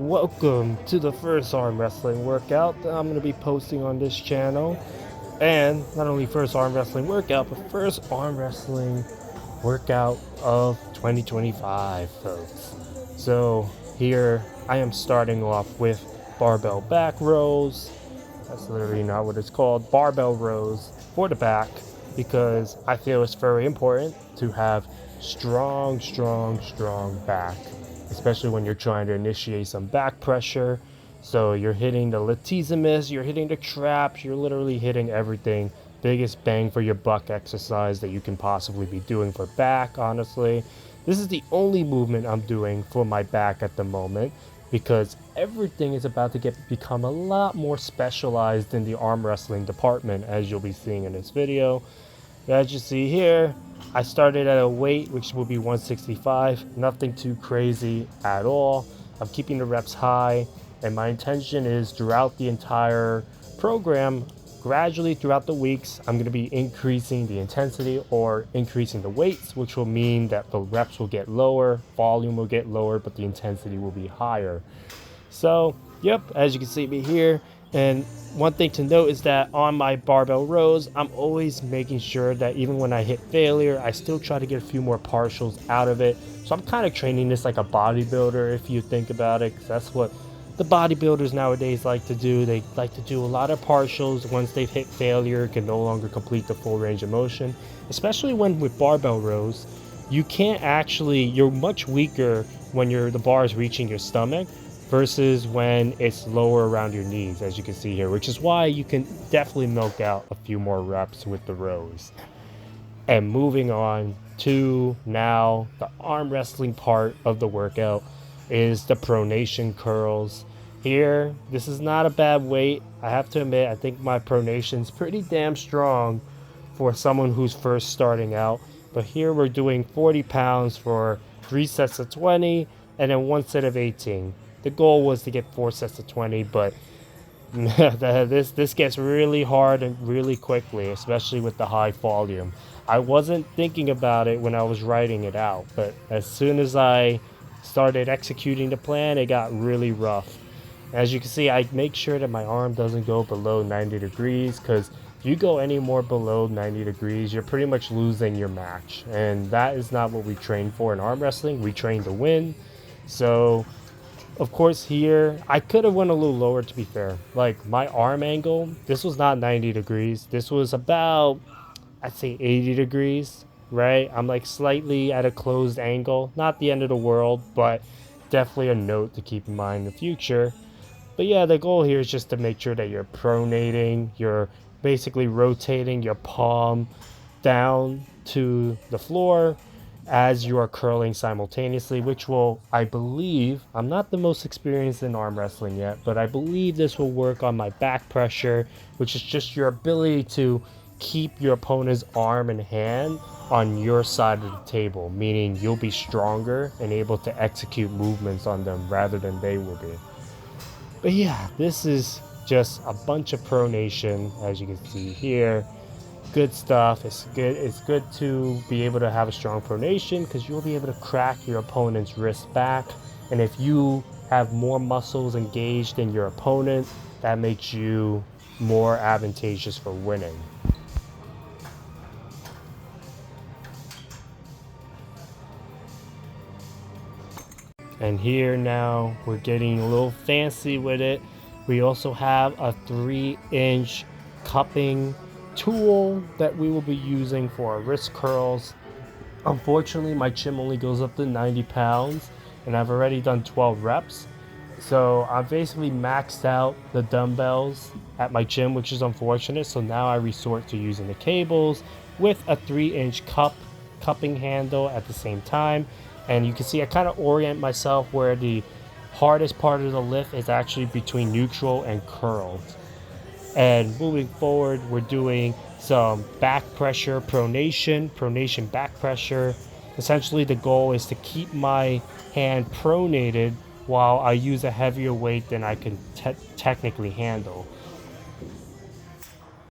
Welcome to the first arm wrestling workout that I'm going to be posting on this channel. And not only first arm wrestling workout, but first arm wrestling workout of 2025, folks. So here I am starting off with barbell back rows. That's literally not what it's called. Barbell rows for the back, because I feel it's very important to have strong back, especially when you're trying to initiate some back pressure. So you're hitting the latissimus, you're hitting the traps, you're literally hitting everything. Biggest bang for your buck exercise that you can possibly be doing for back, honestly. This is the only movement I'm doing for my back at the moment, because everything is about to become a lot more specialized in the arm wrestling department, as you'll be seeing in this video. As you see here, I started at a weight which will be 165, nothing too crazy at all. I'm keeping the reps high, and my intention is throughout the entire program, gradually throughout the weeks, I'm going to be increasing the intensity or increasing the weights, which will mean that the reps will get lower, volume will get lower, but the intensity will be higher. So, yep, as you can see me here. And one thing to note is that on my barbell rows, I'm always making sure that even when I hit failure, I still try to get a few more partials out of it. So I'm kind of training this like a bodybuilder, if you think about it, 'cause that's what the bodybuilders nowadays like to do. They like to do a lot of partials. Once they've hit failure, can no longer complete the full range of motion. Especially when with barbell rows, you can't actually, you're much weaker when the bar is reaching your stomach versus when it's lower around your knees, as you can see here, which is why you can definitely milk out a few more reps with the rows. And moving on to now the arm wrestling part of the workout is the pronation curls. Here, this is not a bad weight. I have to admit, I think my pronation's pretty damn strong for someone who's first starting out. But here we're doing 40 pounds for 3 sets of 20 and then 1 set of 18. The goal was to get 4 sets of 20, but this gets really hard and really quickly, especially with the high volume. I wasn't thinking about it when I was writing it out, but as soon as I started executing the plan, it got really rough. As you can see, I make sure that my arm doesn't go below 90 degrees, because if you go any more below 90 degrees, you're pretty much losing your match. And that is not what we train for in arm wrestling. We train to win. So of course here, I could have went a little lower, to be fair. Like my arm angle, this was not 90 degrees. This was about, I'd say 80 degrees, right? I'm like slightly at a closed angle. Not the end of the world, but definitely a note to keep in mind in the future. But yeah, the goal here is just to make sure that you're pronating, you're basically rotating your palm down to the floor as you are curling simultaneously, which will, I believe, I'm not the most experienced in arm wrestling yet, but I believe this will work on my back pressure, which is just your ability to keep your opponent's arm and hand on your side of the table, meaning you'll be stronger and able to execute movements on them rather than they will be. But yeah, this is just a bunch of pronation, as you can see here. Good stuff. It's good to be able to have a strong pronation, because you'll be able to crack your opponent's wrist back, and if you have more muscles engaged than your opponent, that makes you more advantageous for winning. And here now we're getting a little fancy with it. We also have a 3-inch cupping tool that we will be using for our wrist curls. Unfortunately, my chin only goes up to 90 pounds, and I've already done 12 reps. So I've basically maxed out the dumbbells at my gym, which is unfortunate. So now I resort to using the cables with a 3-inch cupping handle at the same time. And you can see I kind of orient myself where the hardest part of the lift is actually between neutral and curled. And moving forward, we're doing some back pressure, pronation back pressure. Essentially, the goal is to keep my hand pronated while I use a heavier weight than I can technically handle.